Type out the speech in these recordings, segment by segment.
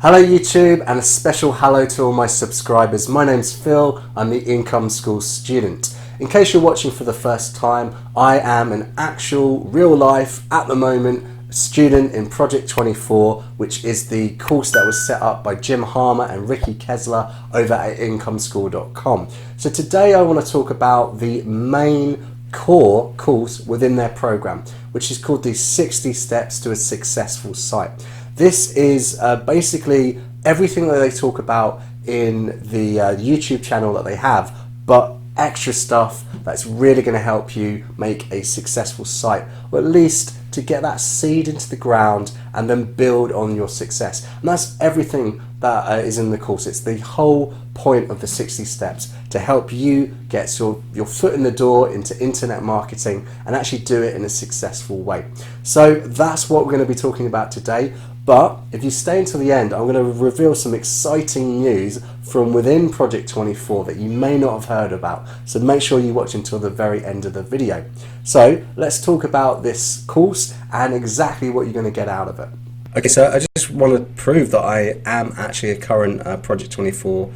Hello YouTube, and a special hello to all my subscribers. My name's Phil, I'm the Income School student. In case you're watching for the first time, I am an actual, real life, at the moment, student in Project 24, which is the course that was set up by Jim Harmer and Ricky Kessler over at incomeschool.com. So today I want to talk about the main core course within their program, which is called the 60 Steps to a Successful Site. This is basically everything that they talk about in the YouTube channel that they have, but extra stuff that's really going to help you make a successful site, or at least to get that seed into the ground and then build on your success. And that's everything that is in the course. It's the whole point of the 60 steps to help you get your foot in the door into internet marketing and actually do it in a successful way. So that's what we're going to be talking about today. But if you stay until the end, I'm going to reveal some exciting news from within Project 24 that you may not have heard about. So make sure you watch until the very end of the video. So let's talk about this course and exactly what you're going to get out of it. Okay, so I just want to prove that I am actually a current Project 24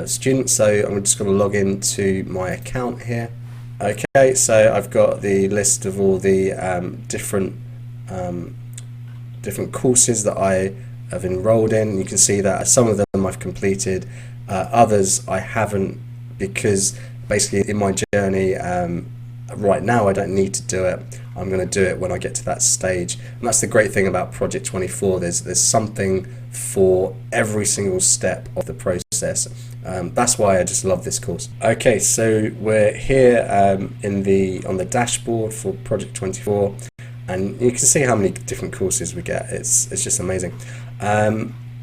student. So I'm just going to log into my account here. Okay, so I've got the list of all the different courses that I have enrolled in. You can see that some of them I've completed, others I haven't, because basically in my journey right now I don't need to do it. I'm going to do it when I get to that stage, and that's the great thing about Project 24. There's something for every single step of the process. That's why I just love this course. Okay, so we're here on the dashboard for Project 24. And you can see how many different courses we get. It's just amazing.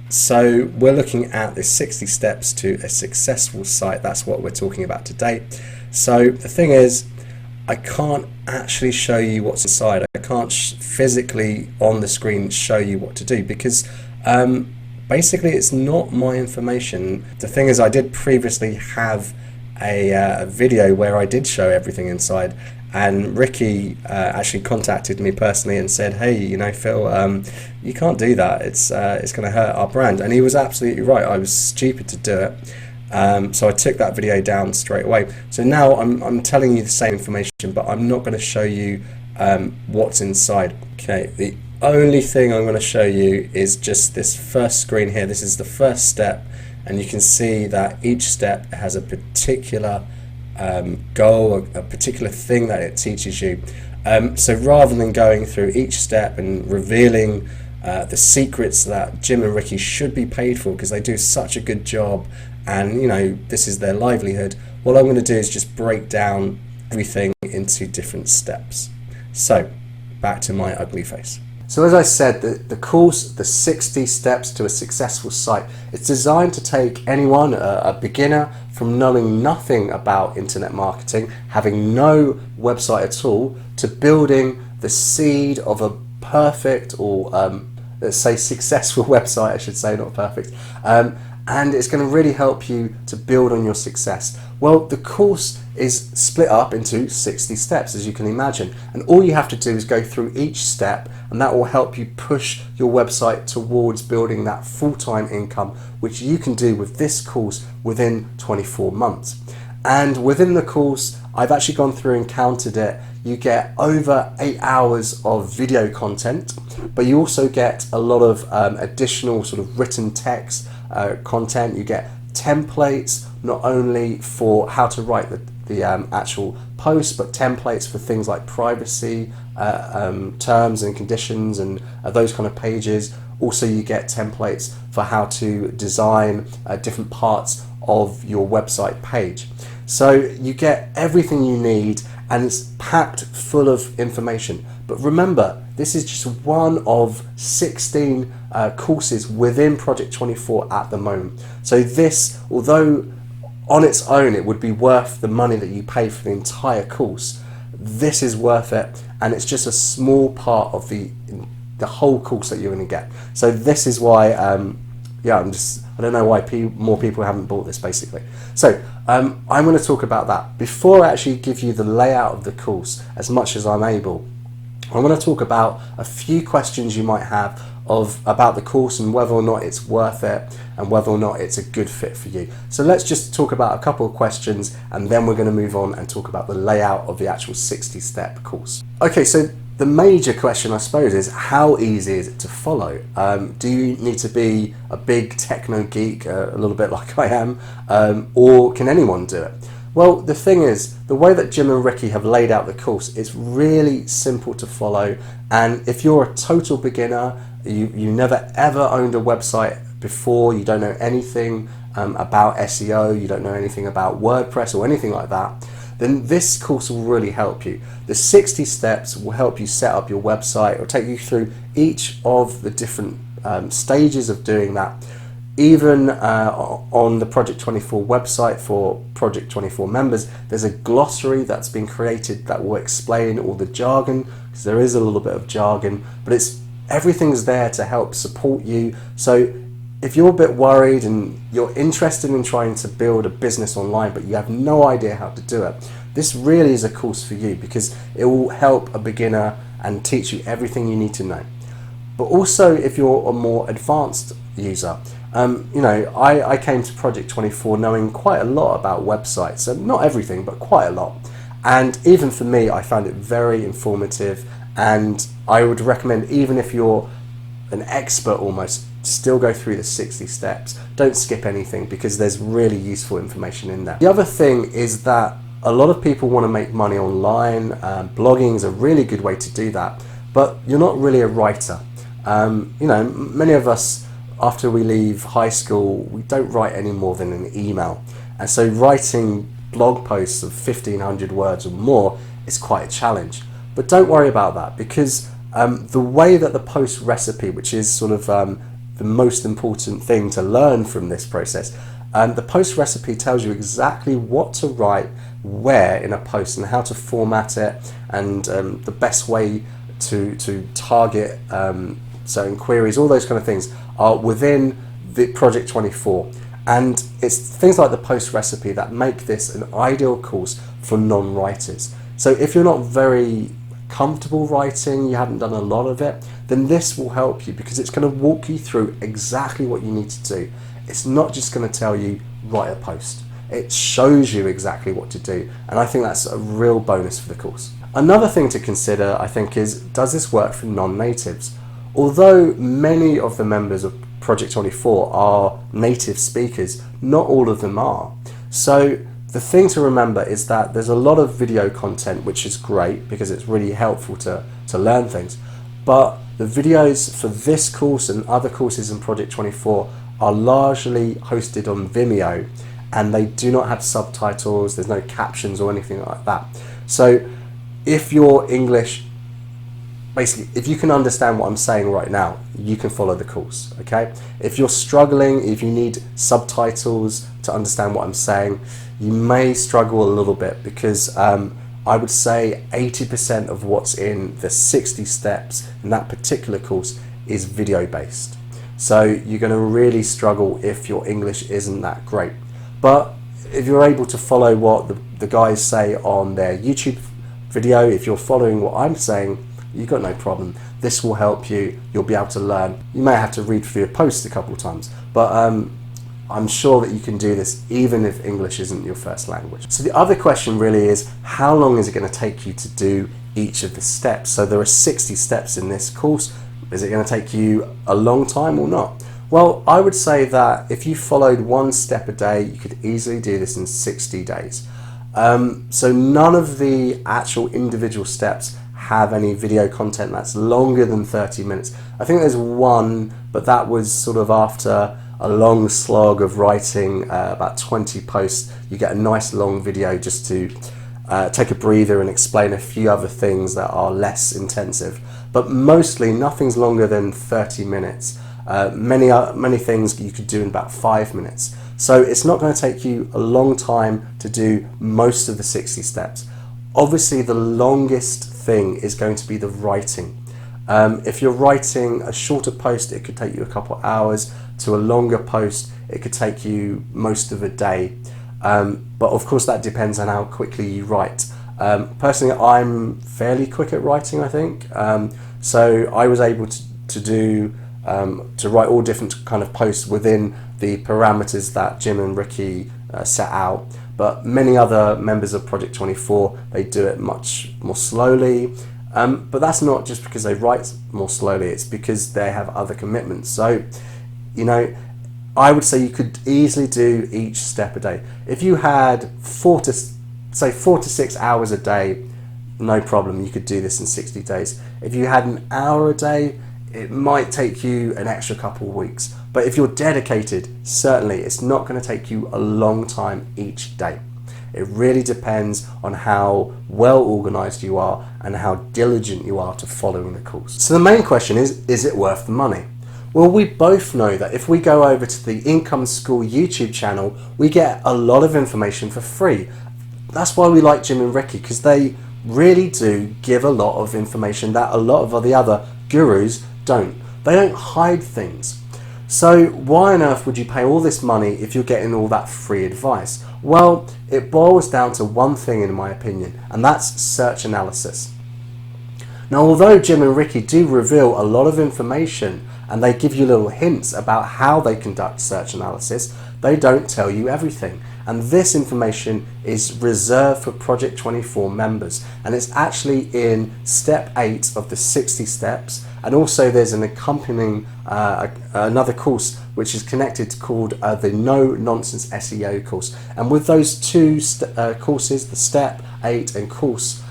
So we're looking at the 60 steps to a successful site. That's what we're talking about today. So the thing is, I can't actually show you what's inside. I can't physically on the screen show you what to do, because basically it's not my information. The thing is, I did previously have a video where I did show everything inside. And Ricky actually contacted me personally and said, hey, you know, Phil, you can't do that. It's going to hurt our brand. And he was absolutely right. I was stupid to do it. So I took that video down straight away. So now I'm telling you the same information, but I'm not going to show you what's inside. Okay, the only thing I'm going to show you is just this first screen here. This is the first step. And you can see that each step has a particular goal, a particular thing that it teaches you. So rather than going through each step and revealing the secrets that Jim and Ricky should be paid for, because they do such a good job and you know this is their livelihood, what I'm going to do is just break down everything into different steps. So back to my ugly face. So as I said, the course, the 60 Steps to a Successful Site, it's designed to take anyone, a beginner, from knowing nothing about internet marketing, having no website at all, to building the seed of a perfect, or let's say successful website, I should say, not perfect. And it's going to really help you to build on your success. Well, the course is split up into 60 steps, as you can imagine, and all you have to do is go through each step, and that will help you push your website towards building that full-time income, which you can do with this course within 24 months. And within the course, I've actually gone through and counted it. You get over 8 hours of video content, but you also get a lot of additional sort of written text content. You get templates, not only for how to write the actual post, but templates for things like privacy, terms and conditions, and those kind of pages. Also, you get templates for how to design different parts of your website page. So you get everything you need, and it's packed full of information. But remember, this is just one of 16 courses within Project 24 at the moment. So this, although on its own it would be worth the money that you pay for the entire course, this is worth it, and it's just a small part of the whole course that you're going to get. So this is why I don't know why more people haven't bought this, basically. So I'm going to talk about that. Before I actually give you the layout of the course, as much as I'm able, I want to talk about a few questions you might have about the course and whether or not it's worth it and whether or not it's a good fit for you. So let's just talk about a couple of questions, and then we're going to move on and talk about the layout of the actual 60-step course. Okay, so the major question, I suppose, is how easy is it to follow? Do you need to be a big techno geek, a little bit like I am, or can anyone do it? Well, the thing is, the way that Jim and Ricky have laid out the course, it's really simple to follow. And if you're a total beginner, you never ever owned a website before, you don't know anything about SEO, you don't know anything about WordPress or anything like that, then this course will really help you. The 60 steps will help you set up your website. It will take you through each of the different stages of doing that. Even on the Project 24 website for Project 24 members, there's a glossary that's been created that will explain all the jargon, because there is a little bit of jargon, but everything's there to help support you. So if you're a bit worried and you're interested in trying to build a business online but you have no idea how to do it, this really is a course for you, because it will help a beginner and teach you everything you need to know. But also, if you're a more advanced user, I came to Project 24 knowing quite a lot about websites, so not everything, but quite a lot. And even for me, I found it very informative, and I would recommend, even if you're an expert almost, still go through the 60 steps. Don't skip anything, because there's really useful information in there. The other thing is that a lot of people want to make money online. Blogging is a really good way to do that, but you're not really a writer. Many of us, after we leave high school, we don't write any more than an email. And so writing blog posts of 1,500 words or more is quite a challenge. But don't worry about that, because the way that the post recipe, which is sort of the most important thing to learn from this process, the post recipe tells you exactly what to write where in a post and how to format it, and the best way to target certain queries. All those kind of things are within the Project 24, and it's things like the post recipe that make this an ideal course for non-writers. So if you're not very comfortable writing, you haven't done a lot of it, then this will help you, because it's going to walk you through exactly what you need to do. It's not just going to tell you write a post. It shows you exactly what to do, and I think that's a real bonus for the course. Another thing to consider, I think, is, does this work for non-natives? Although many of the members of Project 24 are native speakers, not all of them are. So the thing to remember is that there's a lot of video content, which is great because it's really helpful to learn things. But the videos for this course and other courses in Project 24 are largely hosted on Vimeo, and they do not have subtitles, there's no captions or anything like that. So if your English, basically, if you can understand what I'm saying right now, you can follow the course, okay? If you're struggling, if you need subtitles to understand what I'm saying, you may struggle a little bit, because I would say 80% of what's in the 60 steps in that particular course is video based. So you're going to really struggle if your English isn't that great. But if you're able to follow what the guys say on their YouTube video, if you're following what I'm saying, you've got no problem. This will help you. You'll be able to learn. You may have to read through your post a couple of times, but I'm sure that you can do this even if English isn't your first language. So the other question really is, how long is it going to take you to do each of the steps? So there are 60 steps in this course. Is it going to take you a long time or not? Well, I would say that if you followed one step a day, you could easily do this in 60 days. So none of the actual individual steps have any video content that's longer than 30 minutes. I think there's one, but that was sort of after a long slog of writing about 20 posts. You get a nice long video just to take a breather and explain a few other things that are less intensive. But mostly nothing's longer than 30 minutes. Many things you could do in about 5 minutes. So it's not going to take you a long time to do most of the 60 steps. Obviously, the longest thing is going to be the writing. If you're writing a shorter post, it could take you a couple of hours. To a longer post, it could take you most of a day. But of course, that depends on how quickly you write. Personally, I'm fairly quick at writing, I think. So I was able to do to write all different kind of posts within the parameters that Jim and Ricky set out. But many other members of Project 24, they do it much more slowly. But that's not just because they write more slowly, it's because they have other commitments. So, you know, I would say you could easily do each step a day. If you had 4 to 6 hours a day, no problem, you could do this in 60 days. If you had an hour a day, it might take you an extra couple of weeks. But if you're dedicated, certainly it's not going to take you a long time each day. It really depends on how well organized you are and how diligent you are to following the course. So the main question is it worth the money? Well, we both know that if we go over to the Income School YouTube channel, we get a lot of information for free. That's why we like Jim and Ricky, because they really do give a lot of information that a lot of the other gurus don't. They don't hide things. So why on earth would you pay all this money if you're getting all that free advice? Well, it boils down to one thing in my opinion, and that's search analysis. Now, although Jim and Ricky do reveal a lot of information and they give you little hints about how they conduct search analysis, they don't tell you everything. And this information is reserved for Project 24 members, and it's actually in step 8 of the 60 steps. And also there's an accompanying another course which is connected called the No Nonsense SEO course. And with those two courses, the step 8 and course,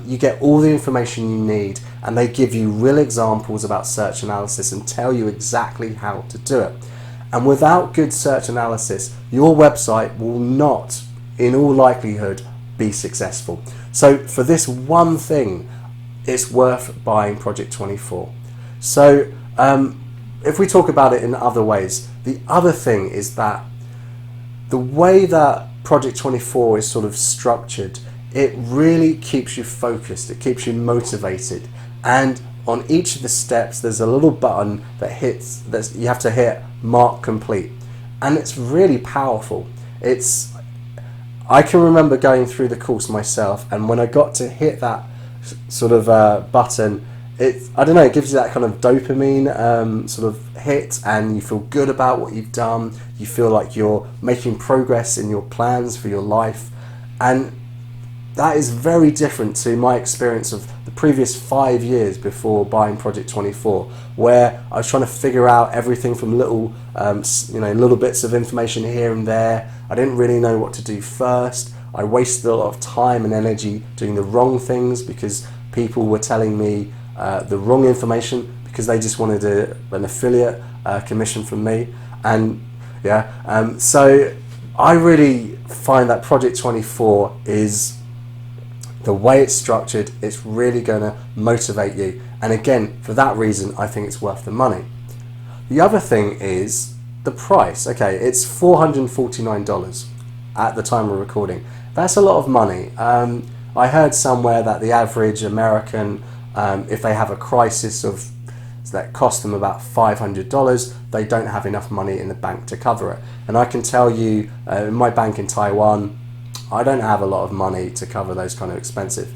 you get all the information you need, and they give you real examples about search analysis and tell you exactly how to do it. And without good search analysis, your website will not, in all likelihood, be successful. So for this one thing, it's worth buying Project 24. So if we talk about it in other ways, the other thing is that the way that Project 24 is sort of structured, it really keeps you focused, it keeps you motivated. And on each of the steps, there's a little button that you have to hit mark complete. And it's really powerful. I can remember going through the course myself, and when I got to hit that sort of button, I don't know, it gives you that kind of dopamine sort of hit, and you feel good about what you've done. You feel like you're making progress in your plans for your life. And that is very different to my experience of the previous 5 years before buying Project 24, where I was trying to figure out everything from little bits of information here and there. I didn't really know what to do first. I wasted a lot of time and energy doing the wrong things because people were telling me the wrong information because they just wanted an affiliate commission from me. And so I really find that Project 24 is, the way it's structured, it's really going to motivate you. And again, for that reason, I think it's worth the money. The other thing is the price. Okay, it's $449 at the time of recording. That's a lot of money. I heard somewhere that the average American, if they have a crisis that costs them about $500, they don't have enough money in the bank to cover it. And I can tell you, in my bank in Taiwan, I don't have a lot of money to cover those kind of expenses.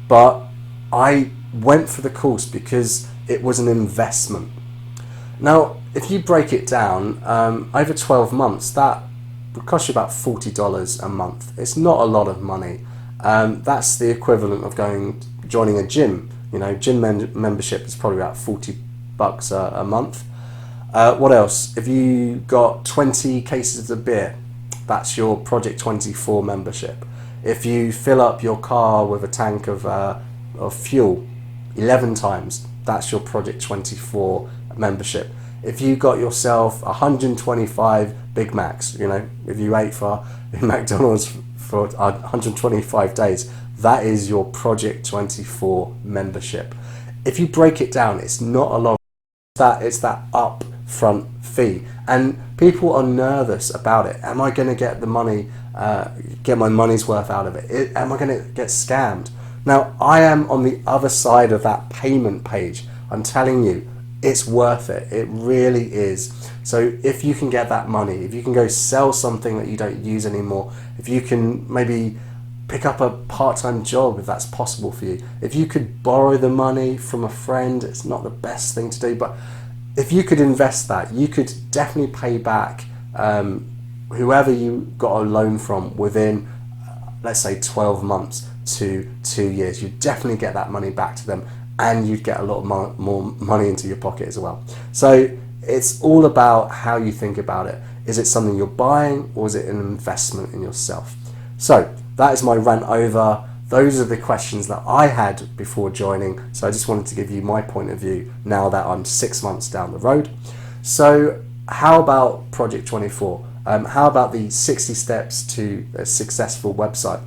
But I went for the course because it was an investment. Now, if you break it down, over 12 months, that would cost you about $40 a month. It's not a lot of money. That's the equivalent of joining a gym. Gym membership is probably about $40 a month. What else? If you got 20 cases of beer, that's your Project 24 membership. If you fill up your car with a tank of fuel 11 times, that's your Project 24 membership. If you got yourself 125 Big Macs, if you ate for McDonald's for 125 days, that is your Project 24 membership. If you break it down, it's not a lot. It's that upfront fee, and people are nervous about it. Am I going to get the money, get my money's worth out of it? Am I going to get scammed? Now, I am on the other side of that payment page. I'm telling you, it's worth it. It really is. So if you can get that money, if you can go sell something that you don't use anymore, if you can maybe pick up a part-time job if that's possible for you, if you could borrow the money from a friend, it's not the best thing to do, but if you could invest that, you could definitely pay back whoever you got a loan from within, let's say, 12 months to 2 years. You'd definitely get that money back to them, and you'd get a lot more money into your pocket as well. So it's all about how you think about it. Is it something you're buying, or is it an investment in yourself? So that is my rant over. Those are the questions that I had before joining. So I just wanted to give you my point of view now that I'm 6 months down the road. So how about Project 24? How about the 60 steps to a successful website?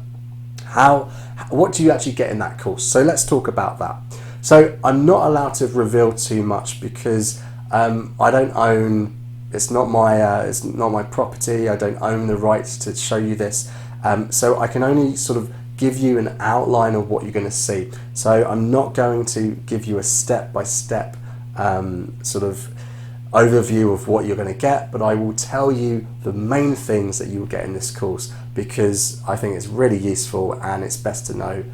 What do you actually get in that course? So let's talk about that. So I'm not allowed to reveal too much because I don't own. It's not my property. I don't own the rights to show you this. So I can only sort of give you an outline of what you're going to see. So I'm not going to give you a step-by-step sort of overview of what you're going to get, but I will tell you the main things that you will get in this course, because I think it's really useful and it's best to know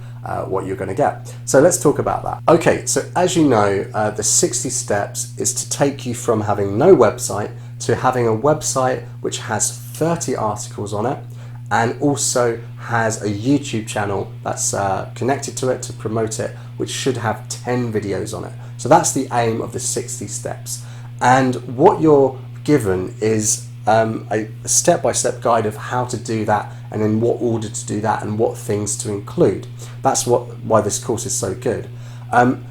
what you're going to get. So let's talk about that. Okay, so as you know, the 60 steps is to take you from having no website to having a website which has 30 articles on it, and also has a YouTube channel that's connected to it to promote it, which should have 10 videos on it. So that's the aim of the 60 steps. And what you're given is a step-by-step guide of how to do that, and in what order to do that, and what things to include. That's why this course is so good.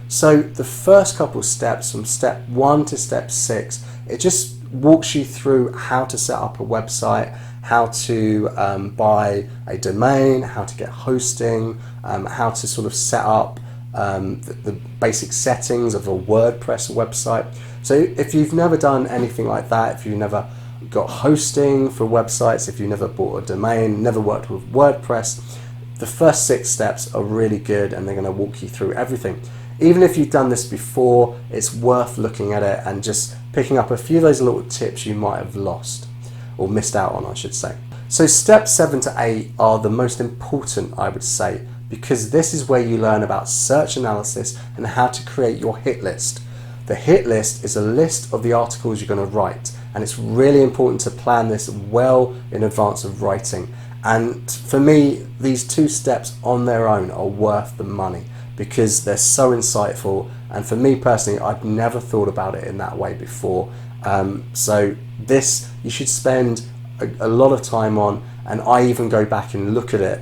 So the first couple steps, from step 1 to step 6, it just walks you through how to set up a website, how to buy a domain, how to get hosting, how to sort of set up the basic settings of a WordPress website. So if you've never done anything like that, if you've never got hosting for websites, if you've never bought a domain, never worked with WordPress, the first 6 steps are really good, and they're going to walk you through everything. Even if you've done this before, it's worth looking at it and just picking up a few of those little tips you might have lost, or missed out on, I should say. So steps 7 to 8 are the most important, I would say, because this is where you learn about search analysis and how to create your hit list. The hit list is a list of the articles you're going to write, and it's really important to plan this well in advance of writing. And for me, these 2 steps on their own are worth the money, because they're so insightful. And for me personally, I've never thought about it in that way before. So this, you should spend a lot of time on, and I even go back and look at it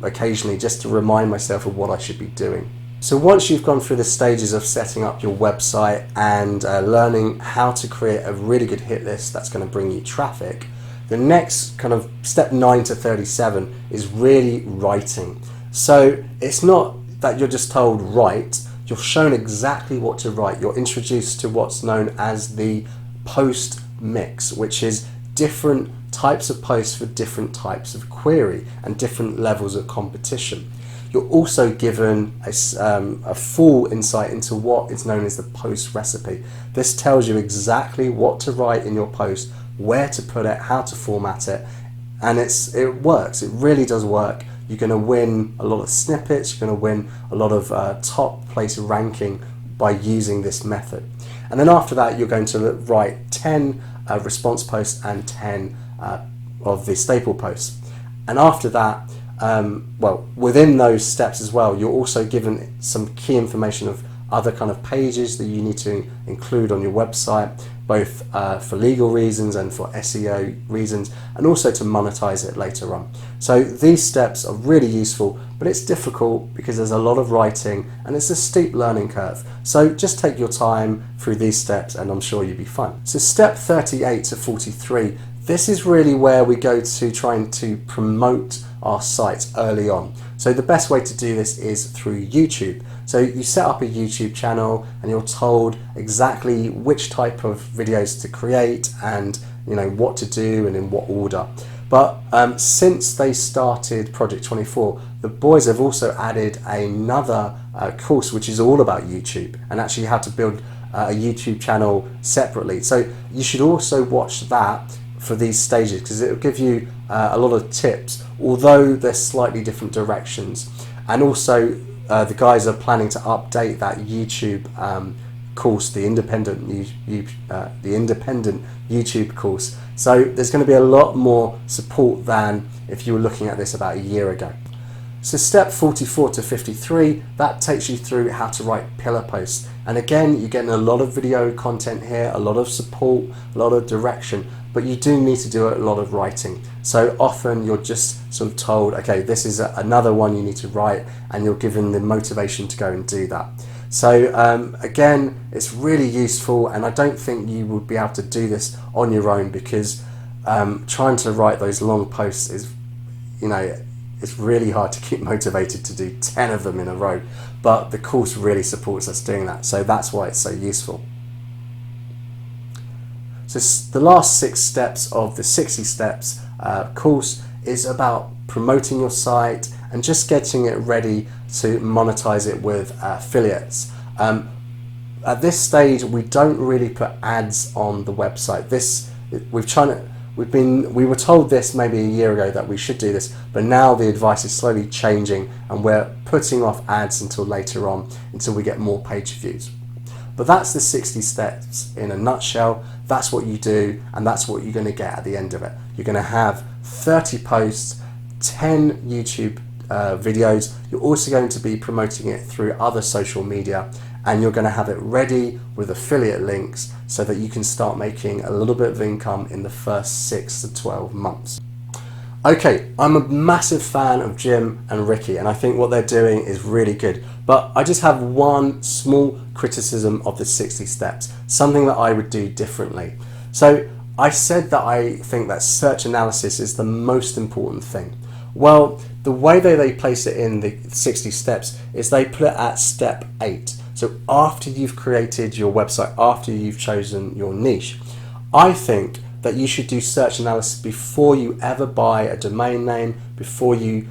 occasionally, just to remind myself of what I should be doing. So once you've gone through the stages of setting up your website and learning how to create a really good hit list that's going to bring you traffic, the next kind of step 9 to 37 is really writing. So it's not that you're just told write, you're shown exactly what to write. You're introduced to what's known as the post mix, which is different types of posts for different types of query and different levels of competition. You're also given a full insight into what is known as the post recipe. This tells you exactly what to write in your post, where to put it, how to format it, and it works. It really does work. You're going to win a lot of snippets. You're going to win a lot of top place ranking by using this method. And then after that, you're going to write 10 response posts and 10 of the staple posts. And after that, within those steps as well, you're also given some key information of other kind of pages that you need to include on your website, both for legal reasons and for SEO reasons, and also to monetize it later on. So these steps are really useful, but it's difficult because there's a lot of writing and it's a steep learning curve. So just take your time through these steps and I'm sure you'll be fine. So step 38 to 43, this is really where we go to trying to promote our sites early on. So the best way to do this is through YouTube. So you set up a YouTube channel and you're told exactly which type of videos to create and what to do and in what order. But since they started Project 24, the boys have also added another course which is all about YouTube and actually how to build a YouTube channel separately. So you should also watch that for these stages because it will give you a lot of tips, although they're slightly different directions. And also the guys are planning to update that YouTube course, the independent YouTube course. So there's going to be a lot more support than if you were looking at this about a year ago. So step 44 to 53, that takes you through how to write pillar posts. And again, you're getting a lot of video content here, a lot of support, a lot of direction, but you do need to do a lot of writing. So often you're just sort of told, okay, this is another one you need to write, and you're given the motivation to go and do that. So again, it's really useful, and I don't think you would be able to do this on your own, because trying to write those long posts is, it's really hard to keep motivated to do 10 of them in a row, but the course really supports us doing that, so that's why it's so useful. So the last 6 steps of the 60 steps course is about promoting your site and just getting it ready to monetize it with affiliates. At this stage, we don't really put ads on the website. We were told this maybe a year ago that we should do this, but now the advice is slowly changing, and we're putting off ads until later on, until we get more page views. But that's the 60 steps in a nutshell. That's what you do, and that's what you're going to get at the end of it. You're going to have 30 posts, 10 YouTube videos. You're also going to be promoting it through other social media, and you're going to have it ready with affiliate links so that you can start making a little bit of income in the first 6 to 12 months. Okay, I'm a massive fan of Jim and Ricky, and I think what they're doing is really good. But I just have one small criticism of the 60 steps, something that I would do differently. So I said that I think that search analysis is the most important thing. Well, the way that they place it in the 60 steps is they put it at step 8. So after you've created your website, after you've chosen your niche, I think that you should do search analysis before you ever buy a domain name, before you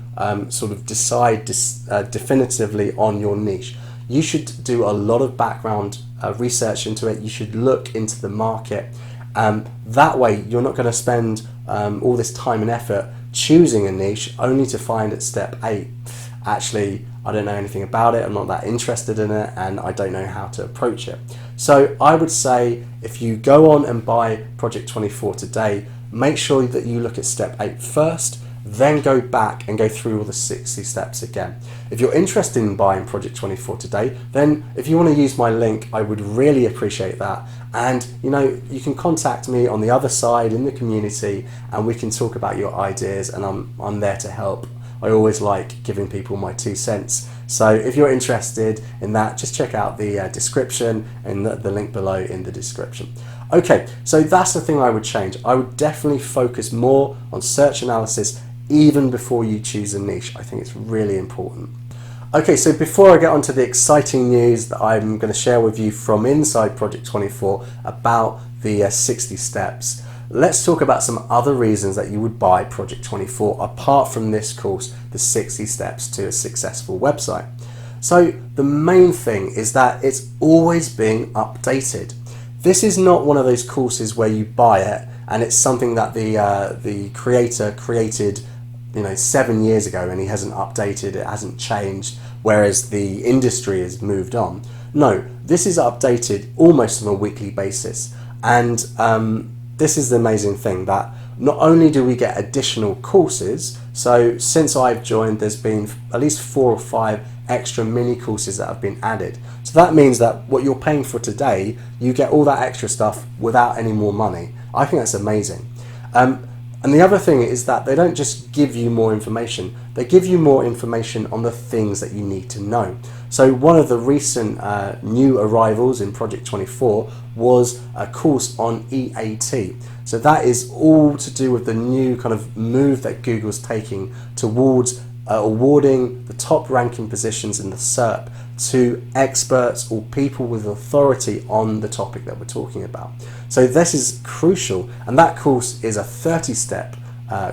sort of decide definitively on your niche. You should do a lot of background research into it. You should look into the market. That way you're not going to spend all this time and effort choosing a niche only to find at step 8, actually, I don't know anything about it, I'm not that interested in it, and I don't know how to approach it. So I would say if you go on and buy Project 24 today, make sure that you look at step 8 first, then go back and go through all the 60 steps again. If you're interested in buying Project 24 today, then if you want to use my link, I would really appreciate that. And you can contact me on the other side in the community, and we can talk about your ideas, and I'm there to help. I always like giving people my 2 cents. So if you're interested in that, just check out the description and the link below in the description. Okay, so that's the thing I would change. I would definitely focus more on search analysis even before you choose a niche. I think it's really important. Okay, so before I get on to the exciting news that I'm going to share with you from inside Project 24 about the 60 steps, let's talk about some other reasons that you would buy Project 24 apart from this course, the 60 steps to a successful website. So the main thing is that it's always being updated. This is not one of those courses where you buy it and it's something that the creator created 7 years ago and he hasn't updated, it hasn't changed, whereas the industry has moved on. No, this is updated almost on a weekly basis, and this is the amazing thing, that not only do we get additional courses, so since I've joined there's been at least 4 or 5 extra mini courses that have been added. So that means that what you're paying for today, you get all that extra stuff without any more money. I think that's amazing. And the other thing is that they don't just give you more information, they give you more information on the things that you need to know. So one of the recent new arrivals in Project 24 was a course on EAT. So that is all to do with the new kind of move that Google's taking towards awarding the top ranking positions in the SERP to experts or people with authority on the topic that we're talking about. So this is crucial, and that course is a 30-step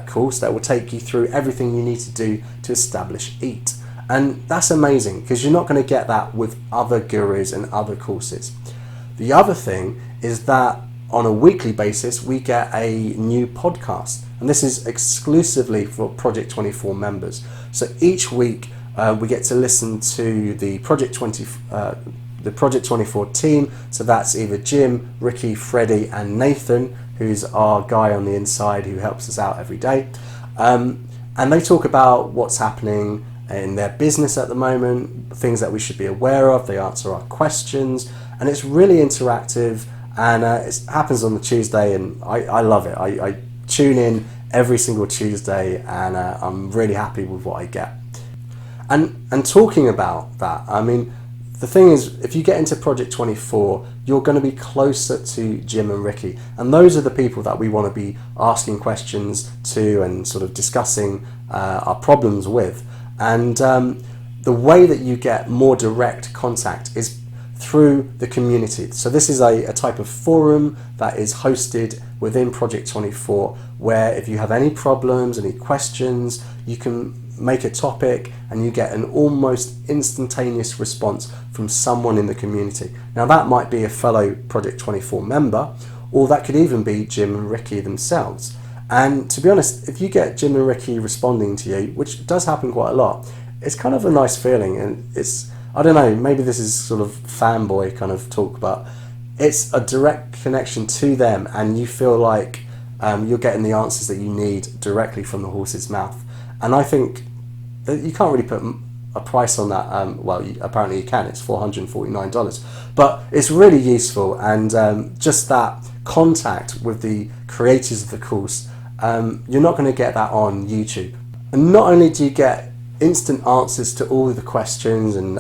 course that will take you through everything you need to do to establish EAT. And that's amazing because you're not going to get that with other gurus and other courses. The other thing is that on a weekly basis we get a new podcast, and this is exclusively for Project 24 members. So each week we get to listen to the the Project 24 team. So that's either Jim, Ricky, Freddie, and Nathan, who's our guy on the inside who helps us out every day. And they talk about what's happening in their business at the moment, things that we should be aware of. They answer our questions, and it's really interactive. And it happens on the Tuesday, and I love it. I tune in every single Tuesday, and I'm really happy with what I get. And talking about that, I mean, the thing is, if you get into Project 24, you're going to be closer to Jim and Ricky, and those are the people that we want to be asking questions to and sort of discussing our problems with. And the way that you get more direct contact is through the community. So this is a type of forum that is hosted within Project 24, where if you have any problems, any questions, you can make a topic and you get an almost instantaneous response from someone in the community. Now that might be a fellow Project 24 member, or that could even be Jim and Ricky themselves. And to be honest, if you get Jim and Ricky responding to you, which does happen quite a lot, it's kind of a nice feeling. And it's, I don't know, maybe this is sort of fanboy kind of talk, but it's a direct connection to them, and you feel like you're getting the answers that you need directly from the horse's mouth. And I think that you can't really put a price on that. Well, apparently you can. It's $449, but it's really useful. And just that contact with the creators of the course, you're not going to get that on YouTube. And not only do you get instant answers to all of the questions and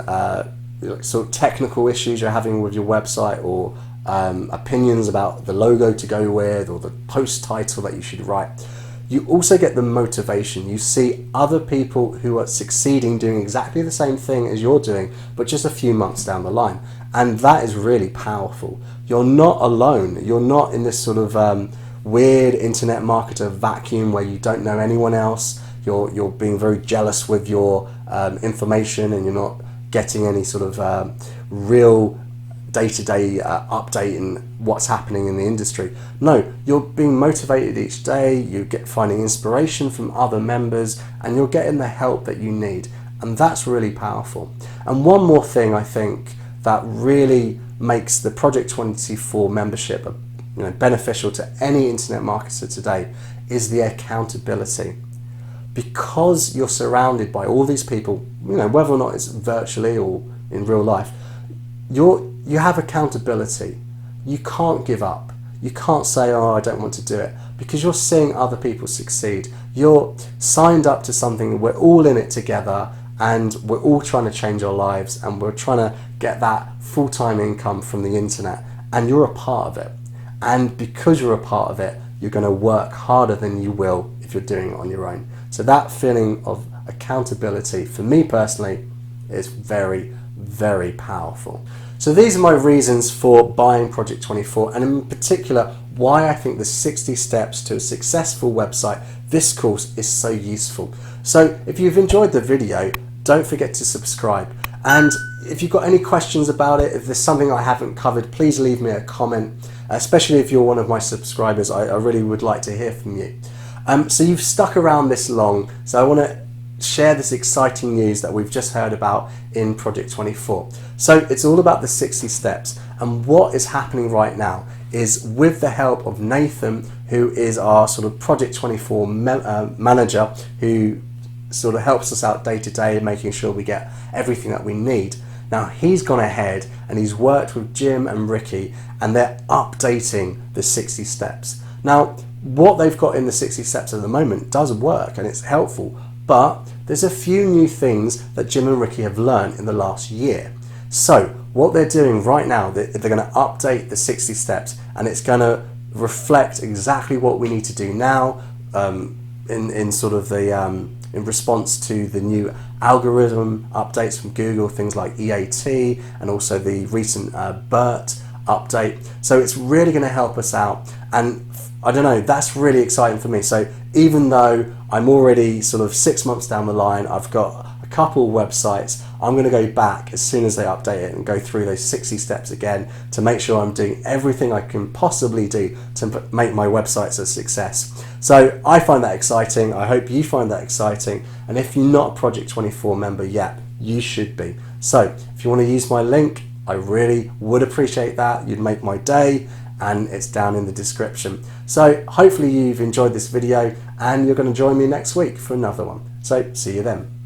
sort of technical issues you're having with your website, or opinions about the logo to go with, or the post title that you should write, you also get the motivation. You see other people who are succeeding doing exactly the same thing as you're doing, but just a few months down the line. And that is really powerful. You're not alone. You're not in this sort of weird internet marketer vacuum where you don't know anyone else. You're being very jealous with your information, and you're not getting any sort of real day-to-day update in what's happening in the industry. No, you're being motivated each day, you finding inspiration from other members, and you're getting the help that you need. And that's really powerful. And one more thing I think that really makes the Project 24 membership beneficial to any internet marketer today is the accountability. Because you're surrounded by all these people, whether or not it's virtually or in real life, you have accountability. You can't give up. You can't say, oh, I don't want to do it, because you're seeing other people succeed. You're signed up to something, we're all in it together, and we're all trying to change our lives, and we're trying to get that full-time income from the internet, and you're a part of it. And because you're a part of it, you're going to work harder than you will if you're doing it on your own. So that feeling of accountability, for me personally, is very, very powerful. So these are my reasons for buying Project 24, and in particular, why I think the 60 steps to a successful website, this course, is so useful. So if you've enjoyed the video, don't forget to subscribe. And if you've got any questions about it, if there's something I haven't covered, please leave me a comment, especially if you're one of my subscribers. I really would like to hear from you. So you've stuck around this long, so I want to share this exciting news that we've just heard about in Project 24. So it's all about the 60 steps, and what is happening right now is, with the help of Nathan, who is our sort of Project 24 manager, who sort of helps us out day to day, making sure we get everything that we need. Now he's gone ahead and he's worked with Jim and Ricky, and they're updating the 60 steps. Now what they've got in the 60 steps at the moment does work and it's helpful, but there's a few new things that Jim and Ricky have learned in the last year. So what they're doing right now, they're going to update the 60 steps, and it's going to reflect exactly what we need to do now in sort of the in response to the new algorithm updates from Google, things like EAT, and also the recent BERT update. So it's really going to help us out, and I don't know, that's really exciting for me. So even though I'm already sort of 6 months down the line, I've got a couple websites, I'm going to go back as soon as they update it and go through those 60 steps again to make sure I'm doing everything I can possibly do to make my websites a success. So I find that exciting. I hope you find that exciting. And if you're not a Project 24 member yet, you should be. So if you want to use my link I really would appreciate that. You'd make my day, and it's down in the description. So hopefully you've enjoyed this video, and you're going to join me next week for another one. So see you then.